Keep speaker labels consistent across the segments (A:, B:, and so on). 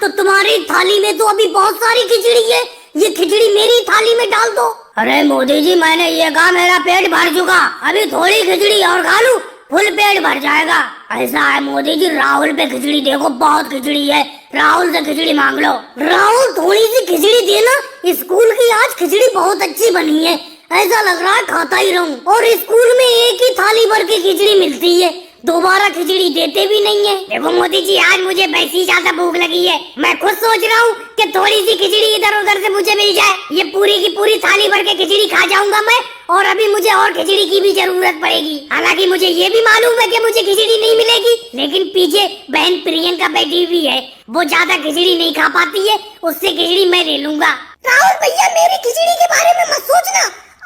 A: तो तुम्हारी थाली में तो अभी बहुत सारी खिचड़ी है, ये खिचड़ी मेरी थाली में डाल दो। अरे मोदी जी, मैंने ये कहा मेरा पेट भर चुका, अभी थोड़ी खिचड़ी और खा लूं, फुल पेट भर जाएगा। ऐसा है मोदी जी, राहुल पे खिचड़ी देखो, बहुत खिचड़ी है, राहुल से खिचड़ी मांग लो। राहुल थोड़ी सी खिचड़ी देना, स्कूल की आज खिचड़ी बहुत अच्छी बनी है, ऐसा लग रहा है खाता ही रहूं। और स्कूल में एक ही थाली भर की खिचड़ी मिलती है, दोबारा खिचड़ी देते भी नहीं है। देखो मोदी जी, आज मुझे वैसी ज्यादा भूख लगी है, मैं खुद सोच रहा हूँ कि थोड़ी सी खिचड़ी इधर उधर से मुझे मिल जाए, ये पूरी की पूरी थाली भर के खिचड़ी खा जाऊंगा मैं, और अभी मुझे और खिचड़ी की भी जरूरत पड़ेगी। हालांकि मुझे ये भी मालूम है कि मुझे खिचड़ी नहीं मिलेगी, लेकिन पीछे बहन प्रियंका बैठी हुई है, वो ज्यादा खिचड़ी नहीं खा पाती है, उससे खिचड़ी मैं ले लूंगा। राहुल भैया, मेरी खिचड़ी के बारे में मत सोचना,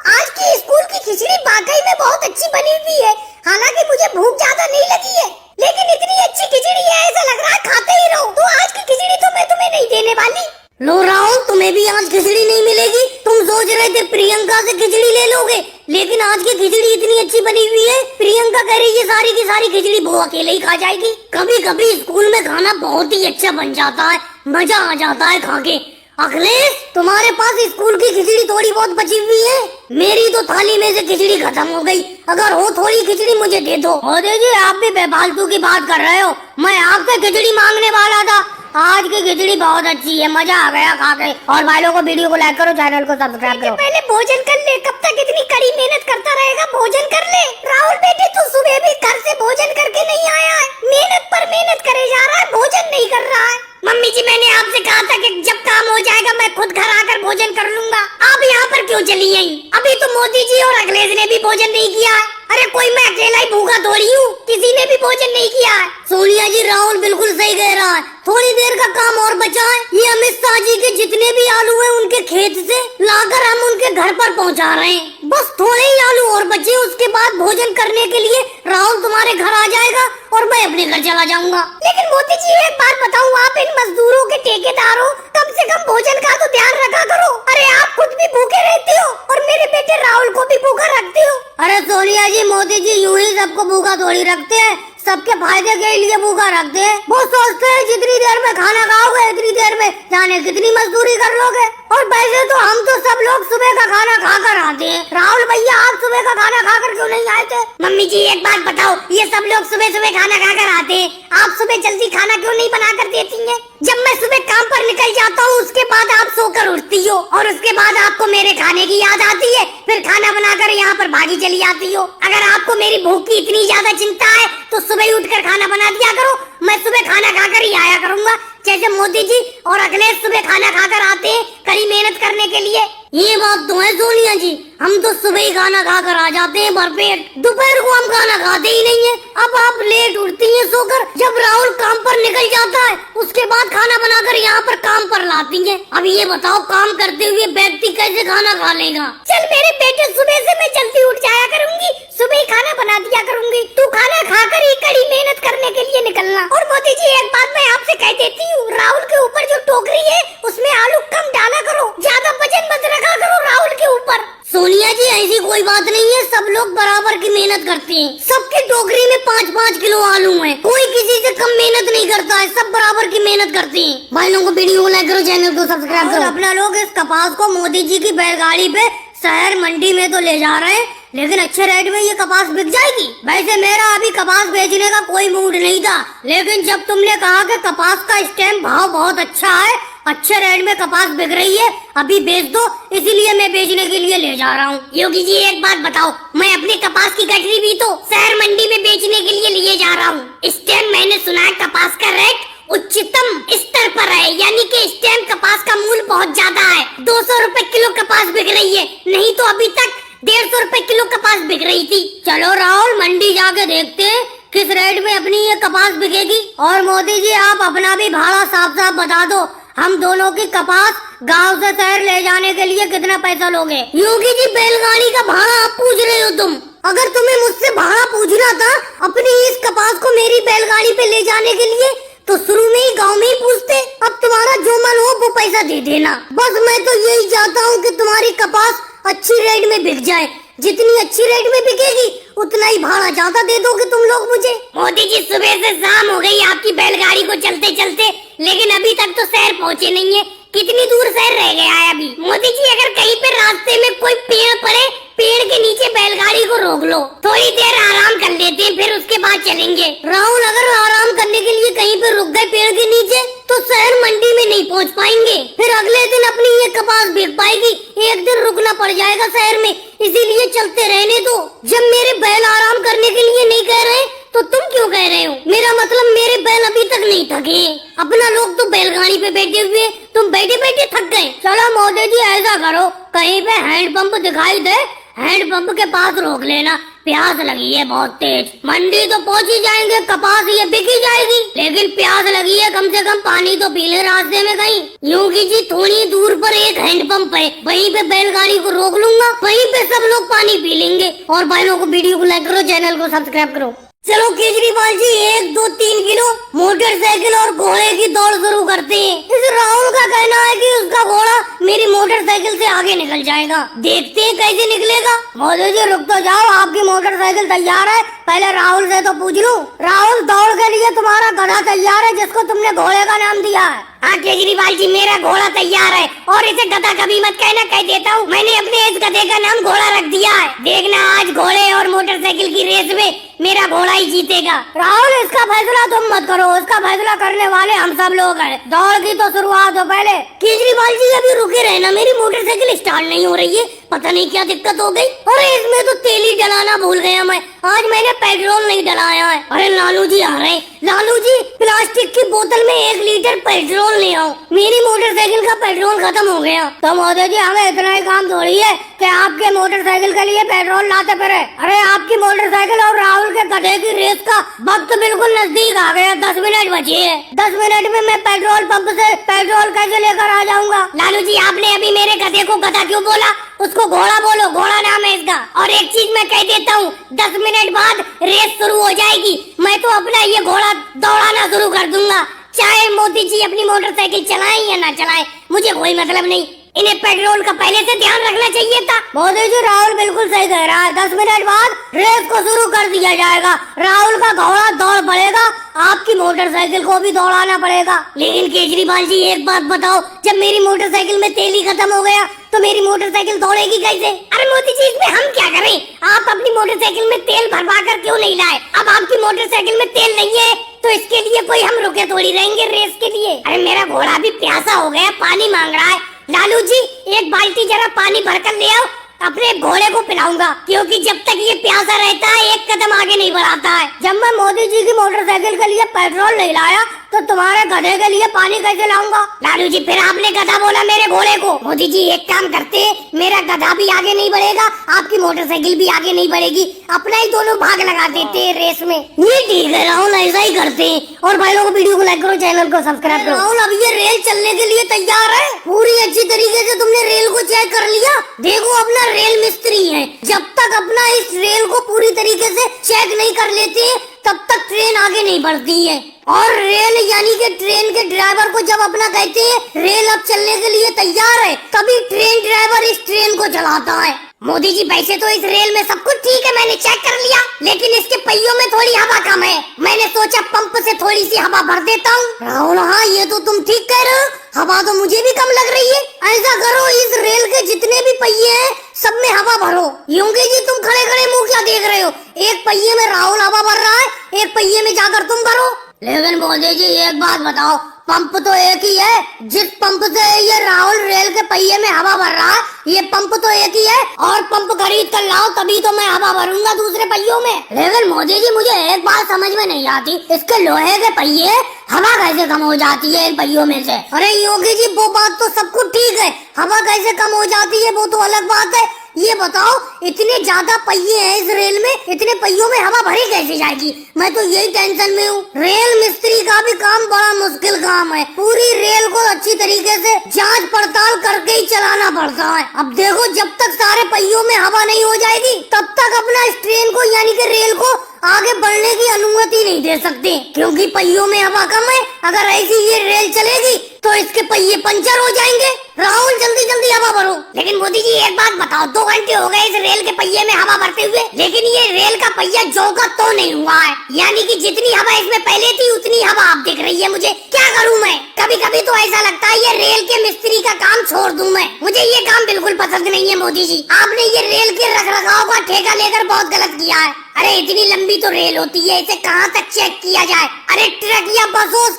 A: आज की स्कूल की खिचड़ी वाकई में बहुत अच्छी बनी हुई है। हालांकि मुझे भूख ज्यादा नहीं लगी है, लेकिन इतनी अच्छी खिचड़ी है, ऐसा लग रहा है खाते ही रहूं। तो आज की खिचड़ी तो मैं तुम्हें नहीं देने वाली। लो राहुल, तुम्हें भी आज खिचड़ी नहीं मिलेगी। तुम सोच रहे थे प्रियंका से खिचड़ी ले लोगे, लेकिन आज की खिचड़ी इतनी अच्छी बनी हुई है, प्रियंका कह रही है सारी की सारी खिचड़ी वो अकेले ही खा जाएगी। कभी कभी स्कूल में खाना बहुत ही अच्छा बन जाता है, मजा आ जाता है खा के। अखिलेश, तुम्हारे पास स्कूल की खिचड़ी थोड़ी बहुत बची हुई है, मेरी तो थाली में से खिचड़ी खत्म हो गई, अगर हो थोड़ी खिचड़ी मुझे दे दो। मोदी जी, आप भी बेफालतू की बात कर रहे हो, मैं आपसे खिचड़ी मांगने वाला था। आज की खिचड़ी बहुत अच्छी है, मजा आ गया खा के। और भाई लोगों को वीडियो को लाइक करो, चैनल को सब्सक्राइब करो। पहले भोजन कर ले, कब तक इतनी कड़ी मेहनत करता रहेगा, भोजन कर ले। राहुल बेटे, तू सुबह भी घर से भोजन करके नहीं आया है, मेहनत पर मेहनत करे जा रहा है, भोजन नहीं कर रहा है। मम्मी जी, मैंने आपसे कहा था कि जब काम हो जाएगा मैं खुद घर आकर भोजन कर लूंगा, आप यहाँ पर क्यों चली आई? अभी तो मोदी जी और अखिलेश ने भी भोजन नहीं किया है। अरे कोई मैं अकेला ही भूखा थोड़ी हूँ, किसी ने भी भोजन नहीं किया है। सोनिया जी, राहुल बिल्कुल सही कह रहा है, थोड़ी देर का काम और बचा है। ये अमित शाह जी के जितने भी आलू हैं उनके खेत से लाकर हम उनके घर पर पहुँचा रहे हैं, बस थोड़े ही आलू और बचे, उसके बाद भोजन करने के लिए राहुल तुम्हारे घर आ जाएगा और मैं अपने घर चला जाऊंगा। लेकिन मोदी जी, एक बात बताऊं, आप इन मजदूरों के ठेकेदार हो, कम से कम भोजन का तो ध्यान रखा करो। अरे आप खुद भी भूखे रहते हो और मेरे बेटे राहुल को भी भूखा रखते हो। अरे सोनिया जी, मोदी जी यूं ही सबको भूखा थोड़ी रखते हैं, सबके फायदे के लिए भूखा रखते हैं। वो सोचते हैं जितनी देर में खाना खाओगे इतनी देर में जाने कितनी मजदूरी कर लोगे। और वैसे तो हम तो सब लोग सुबह का खाना खाकर आते हैं। राहुल भैया, आप सुबह का खाना खाकर क्यों नहीं आए थे? मम्मी जी, एक बात बताओ, ये सब लोग सुबह सुबह खाना खाकर आते हैं, आप सुबह जल्दी खाना क्यों नहीं बना कर देती हैं? जब मैं सुबह काम पर निकल जाता हूँ उसके बाद आप सोकर उठती हो, और उसके बाद आपको मेरे खाने की याद आती है, फिर खाना बनाकर यहाँ पर भागी चली आती हो। अगर आपको मेरी भूख की इतनी ज्यादा चिंता है तो सुबह ही उठकर खाना बना दिया करो, मैं सुबह खाना खाकर ही आया करूँगा, जैसे मोदी जी और अखिलेश सुबह खाना खाकर आते हैं कड़ी मेहनत करने के लिए। ये बात तो है सोनिया जी, हम तो सुबह ही खाना खाकर आ जाते हैं भरपेट, दोपहर को हम खाना खाते ही नहीं है। अब आप लेट उठती हैं सोकर, जब राहुल काम पर निकल जाता है उसके बाद खाना बनाकर यहाँ पर काम पर लाती हैं। अब ये बताओ, काम करते हुए व्यक्ति कैसे खाना खा लेगा? चल मेरे बेटे, सुबह से मैं जल्दी उठ जाया करूंगी, सुबह ही खाना बना दिया करूंगी, तू खाना खाकर ही कड़ी मेहनत करने के लिए निकलना। और मोदी जी, एक बात मैं आपसे कह देती हूँ, राहुल के ऊपर जो टोकरी है उसमें आलू कम डाला करो, ज्यादा वजन मत रखा करो राहुल के ऊपर। सोनिया जी, ऐसी कोई बात नहीं है, सब लोग बराबर की मेहनत करते हैं, सबकी टोकरी में 5-5 किलो आलू है, कोई किसी से कम मेहनत नहीं करता है, सब बराबर की मेहनत करते हैं। भाई लोगों को वीडियो को लाइक करो, चैनल को सब्सक्राइब करो। अपना लोग इस कपास को मोदी जी की बैलगाड़ी पे शहर मंडी में तो ले जा रहे हैं, लेकिन अच्छे रेट में ये कपास बिक जाएगी। वैसे मेरा अभी कपास बेचने का कोई मूड नहीं था, लेकिन जब तुमने कहा कि कपास का स्टैम्प भाव बहुत अच्छा है, अच्छे रेट में कपास बिक रही है, अभी बेच दो, इसीलिए मैं बेचने के लिए ले जा रहा हूँ। योगी जी, एक बात बताओ, मैं अपनी कपास की गठरी भी तो शहर मंडी में बेचने के लिए लिए जा रहा हूँ। स्टैम्प मैंने सुना है कपास का रेट उच्चतम स्तर पर है, यानी कि स्टैम्प कपास का मूल्य बहुत ज्यादा है, 200 रुपए किलो कपास बिक रही है, नहीं तो अभी तक 150 रुपए किलो कपास बिक रही थी। चलो राहुल, मंडी जाके देखते हैं किस रेट में अपनी ये कपास बिकेगी। और मोदी जी, आप अपना भी भाड़ा साफ साफ बता दो, हम दोनों की कपास गांव से शहर ले जाने के लिए कितना पैसा लोगे? योगी जी, बैलगाड़ी का भाड़ा आप पूछ रहे हो तुम, अगर तुम्हें मुझसे भाड़ा पूछना था अपनी इस कपास को मेरी बैलगाड़ी पे ले जाने के लिए तो शुरू में ही गांव में ही पूछते। अब तुम्हारा जो मन हो वो पैसा दे देना, बस मैं तो यही चाहता हूँ कि तुम्हारी कपास अच्छी रेट में बिक जाए, जितनी अच्छी रेट में बिकेगी उतना ही भाड़ा ज्यादा दे दोगे तुम लोग मुझे। मोदी जी, सुबह से शाम हो गई, आपकी बैलगाड़ी को चलते चलते लेकिन अभी तक तो शहर पहुँचे नहीं है। कितनी दूर शहर रह गया है अभी? मोदी जी अगर कहीं पे रास्ते में कोई पेड़ पड़े, पेड़ के नीचे बैलगाड़ी को रोक लो, थोड़ी देर आराम कर लेते हैं, फिर उसके बाद चलेंगे। राहुल अगर आराम करने के लिए कहीं पे रुक गए पेड़ के नीचे तो शहर मंडी में नहीं पहुंच पाएंगे, फिर अगले दिन अपनी ये कपास बिक पाएगी। एक दिन रुकना पड़ जाएगा शहर में, इसीलिए चलते रहने दो। जब मेरे बैल आराम करने के लिए नहीं कह रहे तो तुम क्यों कह रहे हो? मेरा मतलब मेरे बैल अभी तक नहीं थके। अपना लोग तो बैलगाड़ी पे बैठे हुए, तुम बैठे बैठे थक गए। चलो मोदी जी ऐसा करो, कहीं पे हैंडपंप दिखाई दे, हैंडपंप के पास रोक लेना, प्यास लगी है बहुत तेज। मंडी तो पहुंच ही जाएंगे, कपास ये बिक ही जाएगी, लेकिन प्यास लगी है, कम से कम पानी तो पी ले रास्ते में कहीं। योगी जी थोड़ी दूर पर एक हैंडपंप है, वहीं पे बैलगाड़ी को रोक लूंगा, वहीं पे सब लोग पानी पी लेंगे। और भाइयों को वीडियो को लाइक करो, चैनल को सब्सक्राइब करो। चलो केजरीवाल जी 1, 2, 3 किलो मोटरसाइकिल और घोड़े की दौड़ शुरू करते हैं। इस राहुल का कहना है कि उसका घोड़ा मेरी मोटरसाइकिल से आगे निकल जाएगा, देखते हैं कैसे निकलेगा। मोदी जी रुक तो जाओ, आपकी मोटरसाइकिल तैयार है, पहले राहुल से तो पूछ लूं। राहुल दौड़ के लिए तुम्हारा गधा तैयार है जिसको तुमने घोड़े का नाम दिया है? हाँ केजरीवाल जी मेरा घोड़ा तैयार है, और इसे गधा कभी मत कहना, कह देता हूँ। मैंने अपने इस गधे का नाम घोड़ा रख दिया है। देखना आज घोड़े और मोटरसाइकिल की रेस में मेरा घोड़ा ही जीतेगा। राहुल इसका फैसला तुम मत करो, उसका फैसला करने वाले हम सब लोग हैं। दौड़ की तो शुरुआत हो पहले। केजरीवाल जी अभी रुके रहना, मेरी मोटरसाइकिल स्टार्ट नहीं हो रही है, पता नहीं क्या दिक्कत हो गई। अरे इसमें तो तेल ही डलाना भूल गया मैं, आज मैंने पेट्रोल नहीं डलाया है। अरे लालू जी आ रहे हैं। लालू जी प्लास्टिक की बोतल में 1 लीटर पेट्रोल ले आओ, मेरी मोटरसाइकिल का पेट्रोल खत्म हो गया। तो मोदी जी हमें इतना ही काम थोड़ी है कि आपके मोटरसाइकिल के लिए पेट्रोल लाते फिरे। अरे आपकी मोटरसाइकिल और राहुल के गधे की रेस का वक्त बिल्कुल नजदीक आ गया, 10 मिनट बचे हैं। 10 मिनट में मैं पेट्रोल पंप से पेट्रोल कैसे लेकर आ जाऊंगा? लालू जी आपने अभी मेरे गधे को गधा क्यों बोला? उसको घोड़ा बोलो, घोड़ा नाम है इसका। और एक चीज मैं कह देता हूँ, 10 मिनट बाद रेस शुरू हो जाएगी, मैं तो अपना ये घोड़ा दौड़ाना शुरू कर दूंगा, चाहे मोदी जी अपनी मोटरसाइकिल चलाएं या ना चलाएं, मुझे कोई मतलब नहीं। इन्हें पेट्रोल का पहले से ध्यान रखना चाहिए था। मोदी जी राहुल बिल्कुल सही कह रहा है, 10 मिनट बाद रेस को शुरू कर दिया जाएगा। राहुल का घोड़ा दौड़ पड़ेगा, आपकी मोटरसाइकिल को भी दौड़ाना पड़ेगा। लेकिन केजरीवाल जी एक बात बताओ, जब मेरी मोटरसाइकिल में तेल ही खत्म हो गया तो मेरी मोटरसाइकिल दौड़ेगी कैसे? अरे मोदी जी इसमें हम क्या करें? आप अपनी मोटरसाइकिल में तेल भरवा कर क्यों नहीं लाए? अब आपकी मोटरसाइकिल में तेल नहीं है तो इसके लिए कोई हम रुके थोड़ी रहेंगे रेस के लिए। अरे मेरा घोड़ा भी प्यासा हो गया, पानी मांग रहा है। लालू जी एक बाल्टी जरा पानी भरकर ले आओ, अपने घोड़े को पिलाऊंगा, क्योंकि जब तक ये प्यासा रहता है एक कदम आगे नहीं बढ़ाता है। जब मैं मोदी जी की मोटरसाइकिल के लिए पेट्रोल नहीं लाया तो तुम्हारे गधे के लिए पानी कैसे लाऊंगा? लालू जी फिर आपने गधा बोला मेरे घोड़े को। मोदी जी एक काम करते, मेरा गधा भी आगे नहीं बढ़ेगा, आपकी मोटरसाइकिल भी आगे नहीं बढ़ेगी, अपना ही दोनों भाग लगा देते हैं रेस में। ये ठीक है राहुल, ऐसा ही करते हैं। और भाई लोगों को वीडियो को लाइक करो, चैनल को सब्सक्राइब करो। राहुल अब ये रेल चलने के लिए तैयार है, पूरी अच्छी तरीके से तुमने रेल को चेक कर लिया। देखो अपना रेल मिस्त्री है, जब तक अपना इस रेल को पूरी तरीके से चेक नहीं कर लेते तब तक ट्रेन आगे नहीं बढ़ती है। और रेल यानी कि ट्रेन के ड्राइवर को जब अपना कहते हैं रेल अब चलने के लिए तैयार है, तभी ट्रेन ड्राइवर इस ट्रेन को चलाता है। मोदी जी वैसे तो इस रेल में सब कुछ ठीक है, मैंने चेक कर लिया, लेकिन इसके पहियों में थोड़ी हवा कम है। मैंने सोचा पंप से थोड़ी सी हवा भर देता हूँ। राहुल हाँ ये तो तुम ठीक कह रहे हो, हवा तो मुझे भी कम लग रही है। ऐसा करो इस रेल के जितने भी पहिए हैं सब में हवा भरो। योगी जी तुम खड़े खड़े मुंह क्या देख रहे हो? एक पहिए में राहुल हवा भर रहा है, एक पहिए में जाकर तुम भरो। लेकिन मोदी जी एक बात बताओ, पंप तो एक ही है, जिस पंप से ये राहुल रेल के पहिए में हवा भर रहा है ये पंप तो एक ही है, और पंप खरीद कर लाओ तभी तो मैं हवा भरूंगा दूसरे पहियों में। लेकिन मोदी जी मुझे एक बात समझ में नहीं आती, इसके लोहे के पहिए हवा कैसे कम हो जाती है इन पहियों में से? अरे योगी जी वो बात तो सब कुछ ठीक है, हवा कैसे कम हो जाती है वो तो अलग बात है। ये बताओ इतने ज्यादा पहिए हैं इस रेल में, इतने पहियों में हवा भरी कैसे जाएगी? मैं तो यही टेंशन में हूँ। रेल मिस्त्री का भी काम बड़ा मुश्किल काम है, पूरी रेल को अच्छी तरीके से जांच पड़ताल करके ही चलाना पड़ता है। अब देखो जब तक सारे पहियों में हवा नहीं हो जाएगी तब तक अपना इस ट्रेन को यानी कि रेल को आगे बढ़ने की अनुमति नहीं दे सकते, क्योंकि पहियों में हवा कम है। अगर ऐसी ये रेल चलेगी तो इसके पहिए पंचर हो जाएंगे। राहुल जल्दी जल्दी हवा भरो। लेकिन मोदी जी एक बात बताओ, 2 घंटे हो गए इस रेल के पहिए में हवा भरते हुए, लेकिन ये रेल का पहिया जो का तो नहीं हुआ है। यानी कि जितनी हवा इसमें पहले थी उतनी हवा अब दिख रही है मुझे। क्या करूँ मैं? कभी कभी तो ऐसा लगता है ये रेल के मिस्त्री का काम छोड़ दूं मैं। मुझे ये काम बिल्कुल पसंद नहीं है मोदी जी। आपने ये रेल के रखरखाव का ठेका लेकर बहुत गलत किया है। अरे इतनी लंबी तो रेल होती है, इसे कहाँ तक चेक किया जाए? अरे ट्रक या बसों